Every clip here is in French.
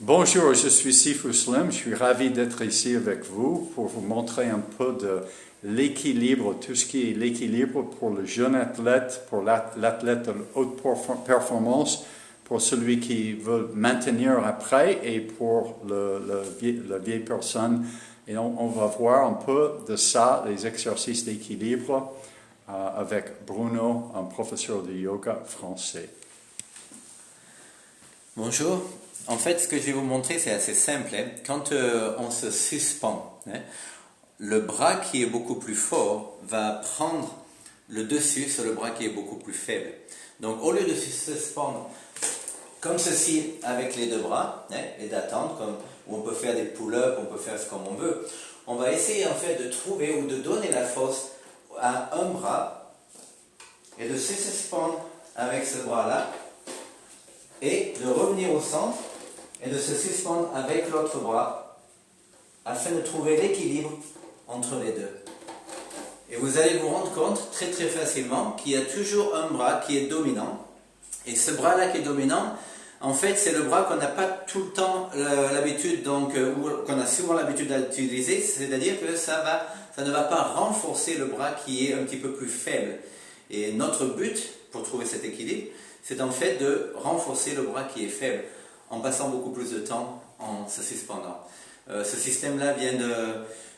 Bonjour, je suis Sifu Slim. Je suis ravi d'être ici avec vous pour vous montrer un peu de l'équilibre, tout ce qui est l'équilibre pour le jeune athlète, pour l'athlète de haute performance, pour celui qui veut maintenir après et pour la vieille personne. Et on va voir un peu de ça, les exercices d'équilibre, avec Bruno, un professeur de yoga français. Bonjour. En fait, ce que je vais vous montrer, c'est assez simple. Quand on se suspend, le bras qui est beaucoup plus fort va prendre le dessus sur le bras qui est beaucoup plus faible. Donc, au lieu de se suspendre comme ceci avec les deux bras et d'attendre, où on peut faire des pull-ups, on peut faire ce comme on veut, on va essayer en fait de trouver ou de donner la force à un bras et de se suspendre avec ce bras-là et de revenir au centre et de se suspendre avec l'autre bras afin de trouver l'équilibre entre les deux. Et vous allez vous rendre compte très très facilement qu'il y a toujours un bras qui est dominant. Et ce bras-là qui est dominant, en fait, c'est le bras qu'on n'a pas tout le temps l'habitude, ou qu'on a souvent l'habitude d'utiliser, c'est-à-dire que ça ne va pas renforcer le bras qui est un petit peu plus faible. Et notre but pour trouver cet équilibre, c'est en fait de renforcer le bras qui est faible, en passant beaucoup plus de temps en se suspendant. Ce système-là vient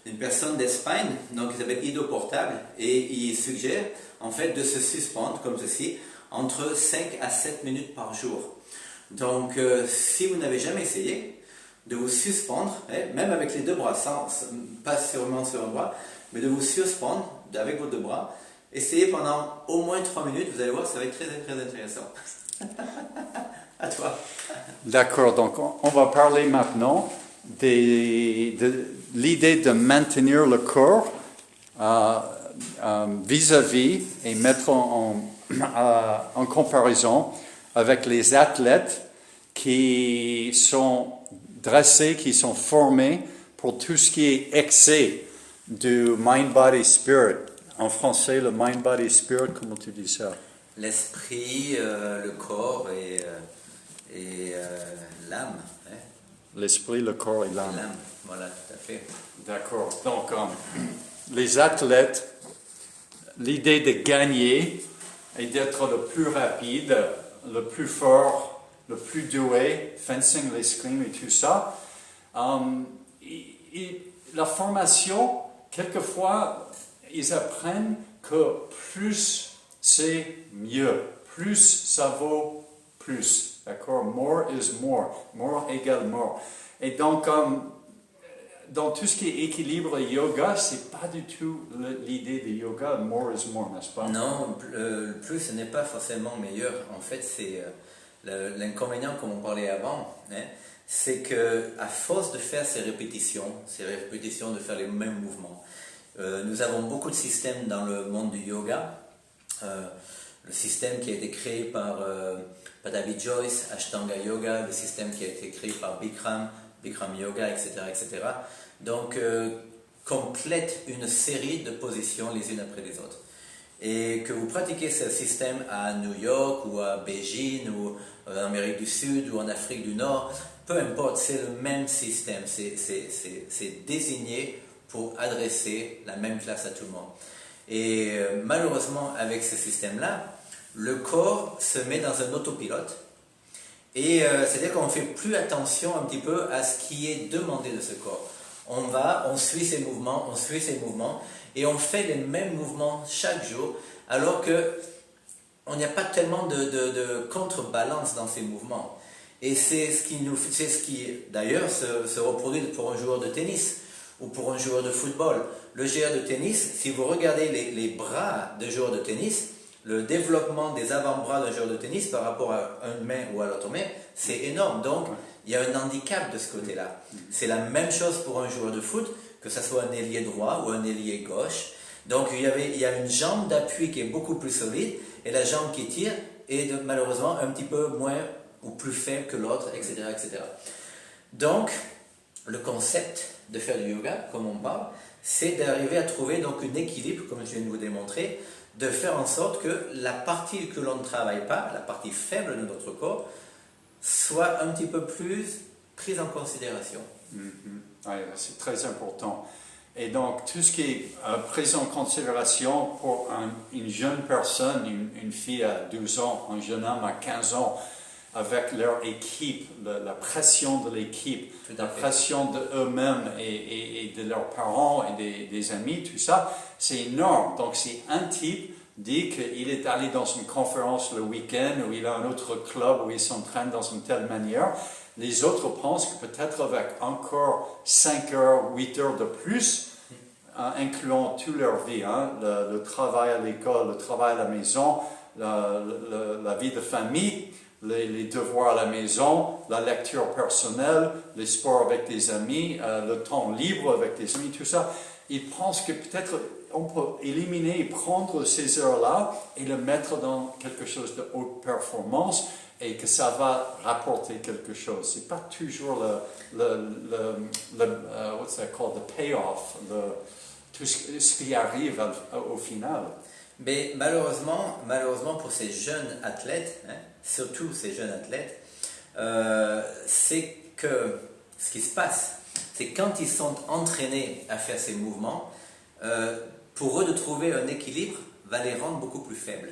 d'une personne d'Espagne, donc il s'appelle Ido Portable, et il suggère en fait de se suspendre comme ceci, entre 5 à 7 minutes par jour. Donc si vous n'avez jamais essayé de vous suspendre, même avec les deux bras, pas seulement sur un bras, mais de vous suspendre avec vos deux bras, essayez pendant au moins 3 minutes, vous allez voir, ça va être très très intéressant. À toi. D'accord, donc on va parler maintenant de l'idée de maintenir le corps vis-à-vis et mettre en comparaison avec les athlètes qui sont dressés, qui sont formés pour tout ce qui est excès du mind-body-spirit. En français, le mind-body-spirit, comment tu dis ça? L'esprit, le corps et l'âme. L'esprit, le corps et l'âme. L'âme, voilà, tout à fait. D'accord. Donc, les athlètes, l'idée de gagner et d'être le plus rapide, le plus fort, le plus doué, fencing, l'escrime et tout ça, la formation, quelquefois, ils apprennent que plus c'est mieux, plus ça vaut plus. D'accord? More is more. More égale more. Et donc, dans tout ce qui est équilibre et yoga, c'est pas du tout l'idée de yoga, more is more, n'est-ce pas? Non, le plus ce n'est pas forcément meilleur. En fait, c'est l'inconvénient, comme on parlait avant, c'est que à force de faire ces répétitions de faire les mêmes mouvements, nous avons beaucoup de systèmes dans le monde du yoga. Le système qui a été créé par Patabi Joyce, Ashtanga Yoga, le système qui a été créé par Bikram Yoga, etc. etc. Donc, complète une série de positions les unes après les autres. Et que vous pratiquez ce système à New York ou à Beijing ou en Amérique du Sud ou en Afrique du Nord, peu importe, c'est le même système. C'est désigné pour adresser la même classe à tout le monde. Et malheureusement, avec ce système-là, le corps se met dans un autopilote. Et c'est-à-dire qu'on ne fait plus attention un petit peu à ce qui est demandé de ce corps. On suit ses mouvements, et on fait les mêmes mouvements chaque jour, alors qu'il n'y a pas tellement de contrebalance dans ces mouvements. Et c'est ce qui d'ailleurs se reproduit pour un joueur de tennis ou pour un joueur de football. Le joueur de tennis, si vous regardez les bras de joueur de tennis, le développement des avant-bras d'un joueur de tennis par rapport à une main ou à l'autre main, c'est énorme. Donc, il y a un handicap de ce côté-là. C'est la même chose pour un joueur de foot, que ce soit un ailier droit ou un ailier gauche. Donc, il y a une jambe d'appui qui est beaucoup plus solide et la jambe qui tire est malheureusement un petit peu moins ou plus faible que l'autre, etc., etc. Donc, le concept de faire du yoga, comme on parle, c'est d'arriver à trouver donc un équilibre, comme je viens de vous démontrer, de faire en sorte que la partie que l'on ne travaille pas, la partie faible de notre corps, soit un petit peu plus prise en considération. Ouais, c'est très important. Et donc, tout ce qui est pris en considération pour une jeune personne, une fille à 12 ans, un jeune homme à 15 ans, avec leur équipe, la pression de l'équipe, la pression d'eux-mêmes et de leurs parents et des amis, tout ça, c'est énorme. Donc, si un type dit qu'il est allé dans une conférence le week-end ou il a un autre club où il s'entraîne dans une telle manière, les autres pensent que peut-être avec encore 5 heures, 8 heures de plus, incluant toute leur vie, le travail à l'école, le travail à la maison, la vie de famille, les devoirs à la maison, la lecture personnelle, les sports avec des amis, le temps libre avec des amis, tout ça. Ils pensent que peut-être on peut éliminer et prendre ces heures-là et le mettre dans quelque chose de haute performance et que ça va rapporter quelque chose. C'est pas toujours what's that called, the payoff, tout ce qui arrive au final. Mais malheureusement pour ces jeunes athlètes, surtout ces jeunes athlètes, c'est que ce qui se passe, c'est quand ils sont entraînés à faire ces mouvements, pour eux de trouver un équilibre va les rendre beaucoup plus faibles.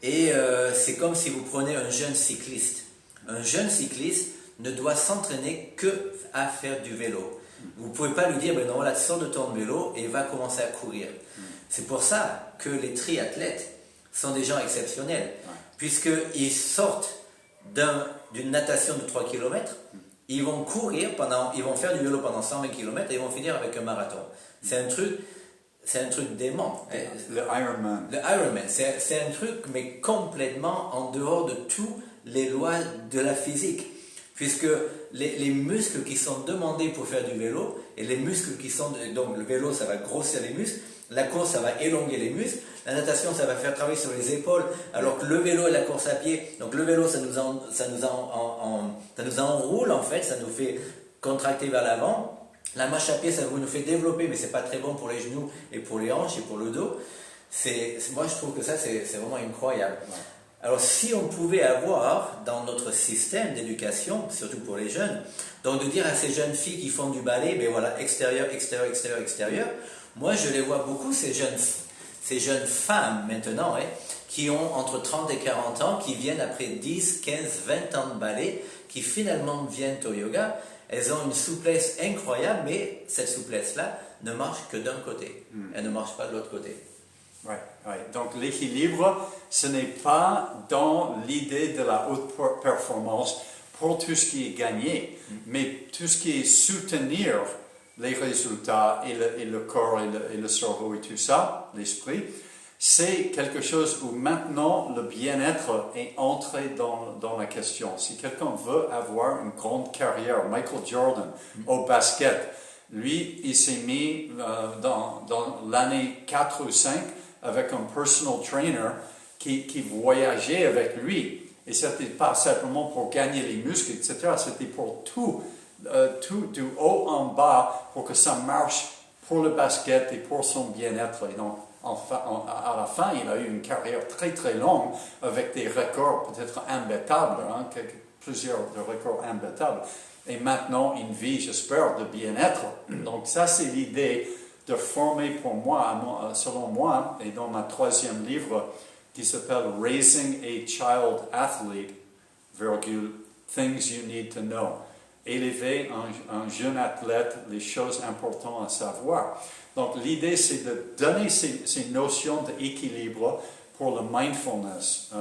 Et c'est comme si vous prenez un jeune cycliste. Un jeune cycliste ne doit s'entraîner que à faire du vélo. Vous ne pouvez pas lui dire, ben non, voilà, sors de ton vélo et va commencer à courir. C'est pour ça que les triathlètes sont des gens exceptionnels, puisqu'ils sortent d'une natation de 3 km, ils vont courir ils vont faire du vélo pendant 120 km et ils vont finir avec un marathon. C'est un truc dément. Le Ironman. Le Ironman, c'est un truc, mais complètement en dehors de toutes les lois de la physique. Puisque les muscles qui sont demandés pour faire du vélo, et les muscles qui sont... Donc le vélo, ça va grossir les muscles, la course, ça va élonguer les muscles, la natation, ça va faire travailler sur les épaules, alors que le vélo et la course à pied, donc le vélo, ça nous enroule en fait, ça nous fait contracter vers l'avant. La marche à pied, ça nous fait développer, mais c'est pas très bon pour les genoux et pour les hanches et pour le dos. Moi, je trouve que ça, c'est vraiment incroyable. Alors, si on pouvait avoir dans notre système d'éducation, surtout pour les jeunes, donc de dire à ces jeunes filles qui font du ballet, ben voilà, extérieur, extérieur, extérieur, extérieur, moi, je les vois beaucoup, ces jeunes femmes maintenant, qui ont entre 30 et 40 ans, qui viennent après 10, 15, 20 ans de ballet, qui finalement viennent au yoga. Elles ont une souplesse incroyable, mais cette souplesse-là ne marche que d'un côté. Elle ne marche pas de l'autre côté. Ouais. Donc l'équilibre, ce n'est pas dans l'idée de la haute performance pour tout ce qui est gagné, mais tout ce qui est soutenir les résultats et le corps et le cerveau et tout ça, l'esprit, c'est quelque chose où maintenant le bien-être est entré dans la question. Si quelqu'un veut avoir une grande carrière, Michael Jordan au basket, lui, il s'est mis dans l'année 4 ou 5 avec un personal trainer qui voyageait avec lui. Et ce n'était pas simplement pour gagner les muscles, etc. C'était pour tout du haut en bas, pour que ça marche pour le basket et pour son bien-être. Et donc, à la fin, il a eu une carrière très très longue avec des records peut-être imbattables, plusieurs records imbattables. Et maintenant, une vie, j'espère, de bien-être. Donc ça, c'est l'idée de former pour moi, selon moi, et dans ma 3e livre qui s'appelle Raising a Child Athlete, Things You Need to Know. Élever un jeune athlète, les choses importantes à savoir. Donc l'idée, c'est de donner ces notions d'équilibre pour le mindfulness,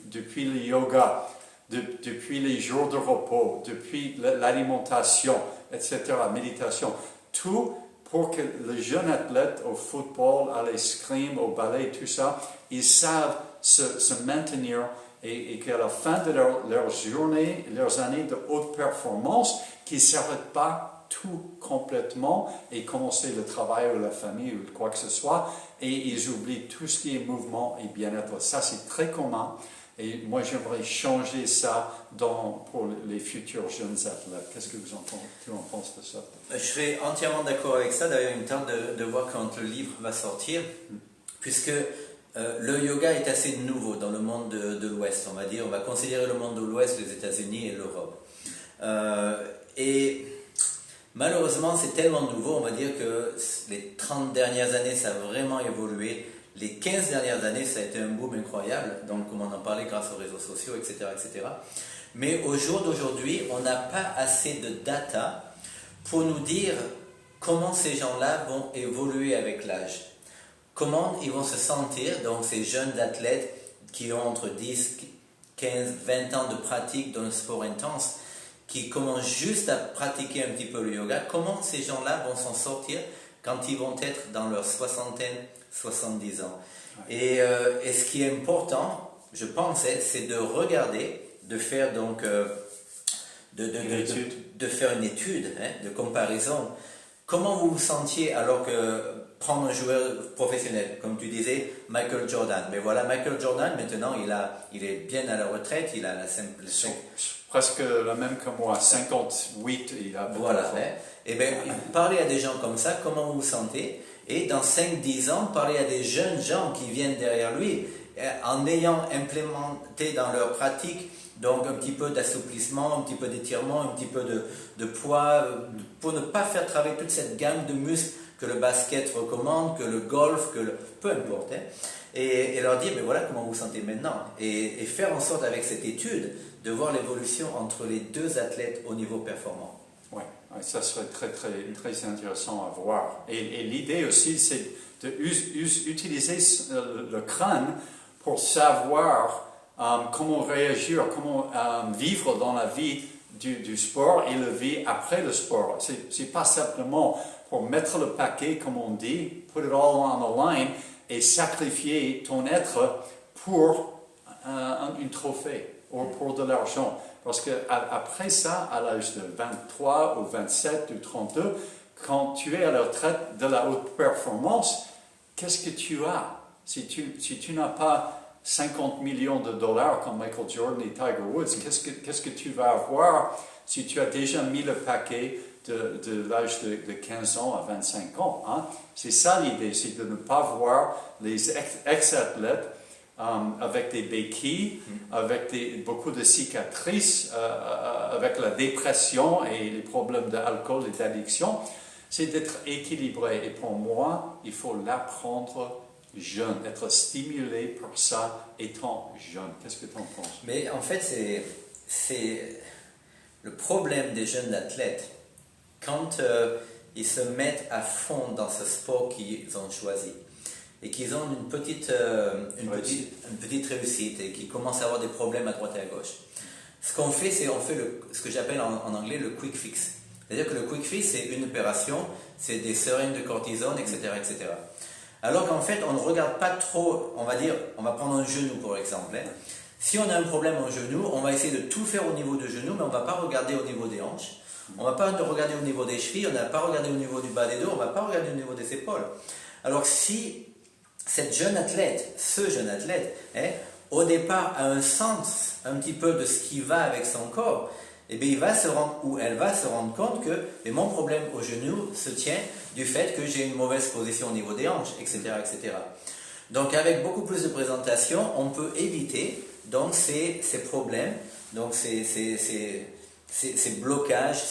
depuis le yoga, depuis les jours de repos, depuis l'alimentation, etc., méditation, tout pour que le jeune athlète au football, à l'escrime, au ballet, tout ça, ils savent se maintenir et qu'à la fin de leur journée, leurs années de haute performance, qu'ils ne s'arrêtent pas tout complètement et commencer le travail ou la famille ou quoi que ce soit, et ils oublient tout ce qui est mouvement et bien-être. Ça, c'est très commun. Et moi, j'aimerais changer ça pour les futurs jeunes athlètes. Qu'est-ce que tu en penses de ça? Je serais entièrement d'accord avec ça. D'ailleurs, il me tarde de voir quand le livre va sortir, puisque le yoga est assez nouveau dans le monde de l'Ouest, on va dire. On va considérer le monde de l'Ouest, les États-Unis et l'Europe. Et malheureusement, c'est tellement nouveau, on va dire que les 30 dernières années, ça a vraiment évolué. Les 15 dernières années, ça a été un boom incroyable, donc comme on en parlait grâce aux réseaux sociaux, etc. etc. Mais au jour d'aujourd'hui, on n'a pas assez de data pour nous dire comment ces gens-là vont évoluer avec l'âge. Comment ils vont se sentir, donc ces jeunes athlètes qui ont entre 10, 15, 20 ans de pratique dans le sport intense, qui commencent juste à pratiquer un petit peu le yoga, comment ces gens-là vont s'en sortir quand ils vont être dans leur soixantaine, 70 ans. Et ce qui est important, je pense, c'est de regarder, de faire donc de faire une étude de comparaison. Comment vous vous sentiez alors que prendre un joueur professionnel, comme tu disais, Michael Jordan. Mais voilà, Michael Jordan, maintenant, il est bien à la retraite, il a la simple... Presque la même que moi, 58, il a... Voilà, et bien, parlez à des gens comme ça, comment vous vous sentez, et dans 5-10 ans, parlez à des jeunes gens qui viennent derrière lui, en ayant implémenté dans leur pratique, donc un petit peu d'assouplissement, un petit peu d'étirement, un petit peu de poids, pour ne pas faire travailler toute cette gamme de muscles que le basket recommande, que le golf, peu importe. Et leur dire, mais voilà comment vous vous sentez maintenant. Et faire en sorte avec cette étude de voir l'évolution entre les deux athlètes au niveau performant. Oui, ça serait très, très, très intéressant à voir. Et l'idée aussi, c'est d'utiliser le crâne pour savoir comment réagir, comment vivre dans la vie du sport et la vie après le sport. C'est pas simplement pour mettre le paquet, comme on dit, put it all on the line, et sacrifier ton être pour un trophée ou pour de l'argent. Parce qu'après ça, à l'âge de 23 ou 27 ou 32, quand tu es à la retraite de la haute performance, qu'est-ce que tu as? Si tu n'as pas 50 millions de dollars comme Michael Jordan et Tiger Woods, qu'est-ce que tu vas avoir si tu as déjà mis le paquet de l'âge de 15 ans à 25 ans. Hein? C'est ça l'idée, c'est de ne pas voir les ex-athlètes avec des béquilles, avec beaucoup de cicatrices, avec la dépression et les problèmes d'alcool et d'addiction. C'est d'être équilibré. Et pour moi, il faut l'apprendre jeune, être stimulé par ça étant jeune. Qu'est-ce que tu en penses? Mais en fait, c'est le problème des jeunes athlètes. Quand ils se mettent à fond dans ce sport qu'ils ont choisi et qu'ils ont une petite réussite et qu'ils commencent à avoir des problèmes à droite et à gauche, ce qu'on fait, c'est on fait ce que j'appelle en anglais le quick fix. C'est-à-dire que le quick fix, c'est une opération, c'est des seringues de cortisone, etc., etc. Alors qu'en fait, on ne regarde pas trop, on va prendre un genou pour exemple. Si on a un problème au genou, on va essayer de tout faire au niveau du genou, mais on ne va pas regarder au niveau des hanches. On ne va pas regarder au niveau des chevilles, on ne va pas regarder au niveau du bas des dos, on ne va pas regarder au niveau des épaules. Alors si ce jeune athlète, au départ a un sens un petit peu de ce qui va avec son corps, eh bien, elle va se rendre compte que mon problème au genou se tient du fait que j'ai une mauvaise position au niveau des hanches, etc., etc. Donc avec beaucoup plus de présentation, on peut éviter donc, ces problèmes, donc ces blocages,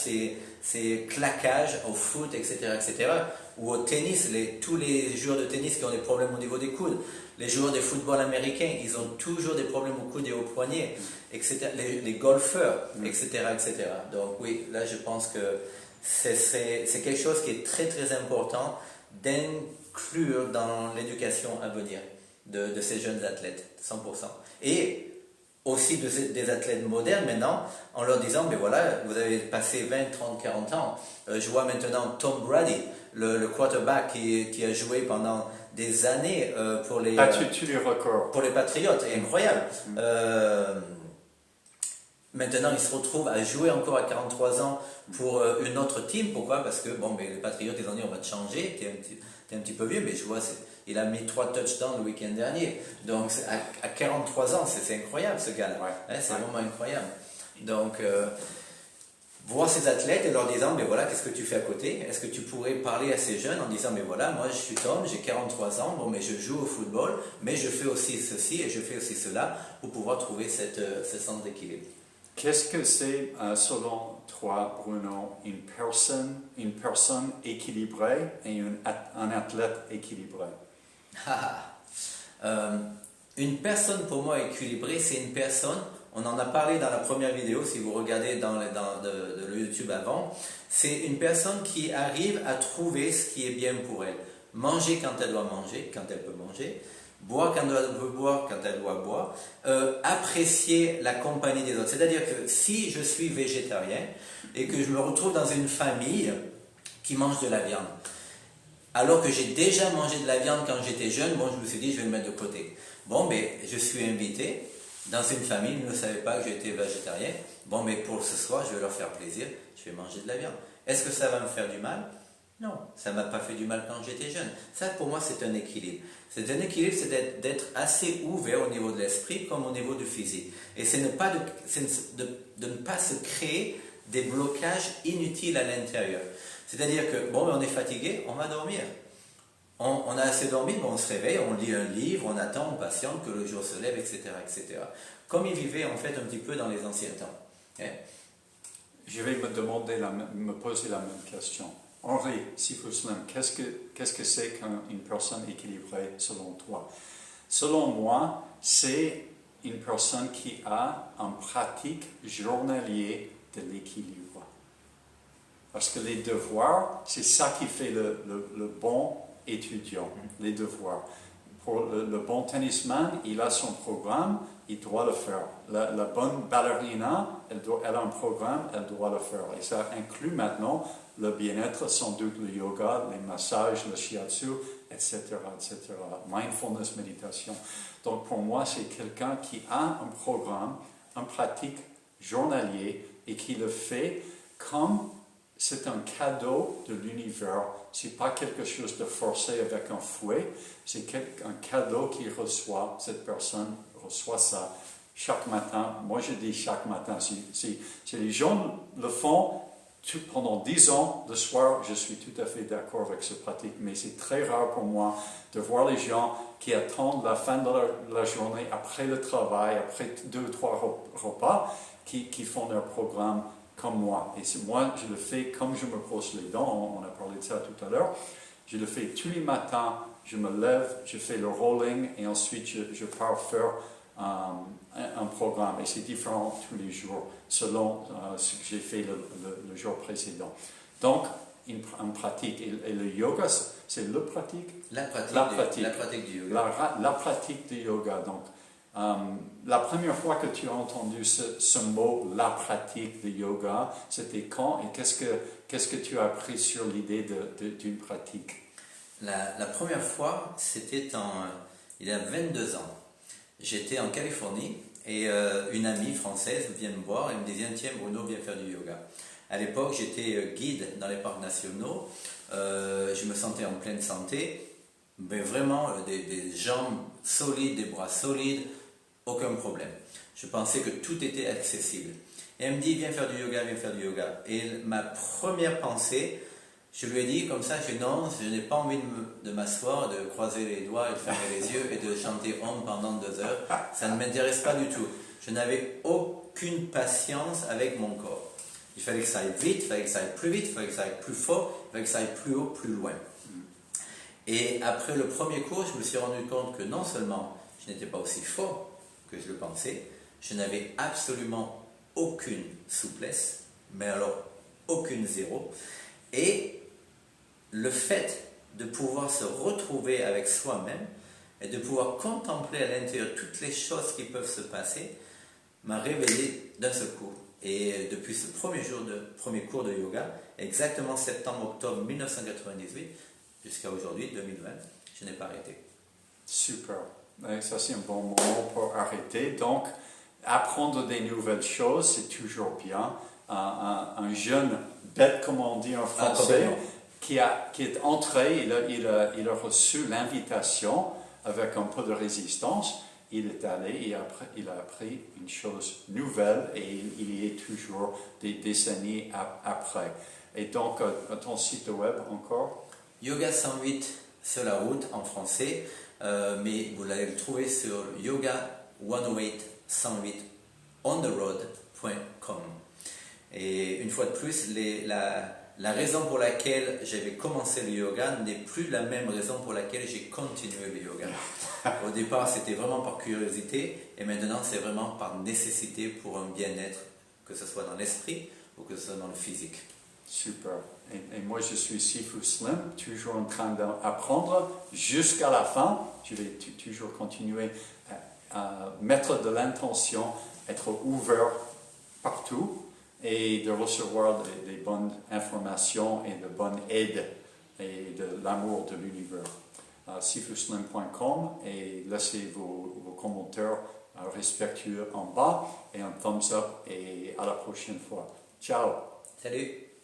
ces claquages au foot, etc., etc., ou au tennis, tous les joueurs de tennis qui ont des problèmes au niveau des coudes, les joueurs de football américain, ils ont toujours des problèmes au coude et au poignet, etc., les golfeurs, etc., etc. Donc oui, là je pense que c'est quelque chose qui est très très important d'inclure dans l'éducation à venir de ces jeunes athlètes, 100%. Et aussi des athlètes modernes maintenant, en leur disant, mais voilà, vous avez passé 20, 30, 40 ans. Je vois maintenant Tom Brady, le quarterback qui a joué pendant des années pour les Patriots, c'est incroyable. Maintenant, il se retrouve à jouer encore à 43 ans pour une autre team. Pourquoi? Parce que les Patriots, ils ont dit, on va te changer, t'es un petit peu vieux, mais je vois, il a mis 3 touchdowns le week-end dernier. Donc, à 43 ans, c'est incroyable, ce gars-là. Ouais. C'est vraiment incroyable. Donc, voir ces athlètes et leur disant, mais voilà, qu'est-ce que tu fais à côté? Est-ce que tu pourrais parler à ces jeunes en disant, mais voilà, moi je suis Tom, j'ai 43 ans, mais je joue au football, mais je fais aussi ceci et je fais aussi cela pour pouvoir trouver ce sens d'équilibre. Qu'est-ce que c'est, selon toi, Bruno, une personne équilibrée et un athlète équilibré? Une personne pour moi équilibrée, c'est une personne, on en a parlé dans la première vidéo, si vous regardez dans le YouTube avant, c'est une personne qui arrive à trouver ce qui est bien pour elle. Manger quand elle doit manger, quand elle peut manger, boire quand elle veut boire, quand elle doit boire, apprécier la compagnie des autres. C'est-à-dire que si je suis végétarien et que je me retrouve dans une famille qui mange de la viande, alors que j'ai déjà mangé de la viande quand j'étais jeune, bon, je me suis dit, je vais le mettre de côté. Bon, mais je suis invité dans une famille, ils ne savaient pas que j'étais végétarien. Bon, mais pour ce soir, je vais leur faire plaisir, je vais manger de la viande. Est-ce que ça va me faire du mal? Non, ça ne m'a pas fait du mal quand j'étais jeune. Ça, pour moi, c'est un équilibre. C'est un équilibre, c'est d'être assez ouvert au niveau de l'esprit comme au niveau du physique. Et c'est de ne pas se créer des blocages inutiles à l'intérieur. C'est-à-dire que, bon, on est fatigué, on va dormir. On a assez dormi, bon, on se réveille, on lit un livre, on attend, on patiente que le jour se lève, etc., etc. Comme ils vivaient en fait un petit peu dans les anciens temps. Hein? Je vais me poser la même question. Henri Sifouslim, qu'est-ce que c'est qu'une personne équilibrée selon toi? Selon moi, c'est une personne qui a une pratique journalière de l'équilibre. Parce que les devoirs, c'est ça qui fait le bon étudiant, les devoirs. Pour le bon tennisman, il a son programme, il doit le faire. La bonne ballerina, elle a un programme, elle doit le faire. Et ça inclut maintenant le bien-être, sans doute le yoga, les massages, le shiatsu, etc., etc. Mindfulness, méditation. Donc pour moi, c'est quelqu'un qui a un programme, une pratique journalière et qui le fait comme c'est un cadeau de l'univers. Ce n'est pas quelque chose de forcé avec un fouet, c'est un cadeau qu'il reçoit. Cette personne reçoit ça chaque matin. Moi, je dis chaque matin. Si les gens le font pendant 10 ans, le soir, je suis tout à fait d'accord avec cette pratique. Mais c'est très rare pour moi de voir les gens qui attendent la fin de la journée, après le travail, après 2 ou 3 repas, qui font leur programme comme moi. Et moi, je le fais comme je me brosse les dents, on a parlé de ça tout à l'heure. Je le fais tous les matins, je me lève, je fais le rolling et ensuite je pars faire un programme. Et c'est différent tous les jours, selon ce que j'ai fait le jour précédent. Donc, une pratique. Et le yoga, c'est le pratique? La pratique du yoga. La pratique du yoga. Donc, la première fois que tu as entendu ce mot, la pratique de yoga, c'était quand et qu'est-ce que tu as appris sur l'idée d'une pratique? La première fois, c'était il y a 22 ans. J'étais en Californie et une amie française vient me voir et me dit « Tiens Bruno, viens faire du yoga ». À l'époque, j'étais guide dans les parcs nationaux, je me sentais en pleine santé, mais vraiment des jambes solides, des bras solides, aucun problème. Je pensais que tout était accessible. Et elle me dit, viens faire du yoga, viens faire du yoga. Et ma première pensée, je lui ai dit comme ça, non, je n'ai pas envie de m'asseoir, de croiser les doigts et de fermer les yeux et de chanter Om pendant 2 heures. Ça ne m'intéresse pas du tout. Je n'avais aucune patience avec mon corps. Il fallait que ça aille vite, il fallait que ça aille plus vite, il fallait que ça aille plus fort, il fallait que ça aille plus haut, plus loin. Et après le premier cours, je me suis rendu compte que non seulement je n'étais pas aussi fort que je le pensais, je n'avais absolument aucune souplesse, mais alors aucune, zéro. Et le fait de pouvoir se retrouver avec soi-même et de pouvoir contempler à l'intérieur toutes les choses qui peuvent se passer m'a réveillé d'un seul coup. Et depuis ce premier cours de yoga, exactement septembre-octobre 1998, jusqu'à aujourd'hui, 2020, je n'ai pas arrêté. Super. Et ça, c'est un bon moment pour arrêter. Donc, apprendre des nouvelles choses, c'est toujours bien. Un jeune bête, comme on dit en français, qui est entré, il a reçu l'invitation avec un peu de résistance. Il est allé et il a appris une chose nouvelle et il y est toujours des décennies après. Et donc, ton site web encore? Yoga 108 sur la route en français, mais vous allez le trouver sur Yoga 108 108 on the road Et une fois de plus, la raison pour laquelle j'avais commencé le yoga n'est plus la même raison pour laquelle j'ai continué le yoga. Au départ, c'était vraiment par curiosité, et maintenant, c'est vraiment par nécessité pour un bien-être, que ce soit dans l'esprit ou que ce soit dans le physique. Super. Et moi, je suis Sifu Slim, toujours en train d'apprendre jusqu'à la fin. Je vais toujours continuer à mettre de l'intention, être ouvert partout et de recevoir des bonnes informations et de bonnes aides et de l'amour de l'univers. sifuslim.com et laissez vos commentaires respectueux en bas et un thumbs up et à la prochaine fois. Ciao! Salut!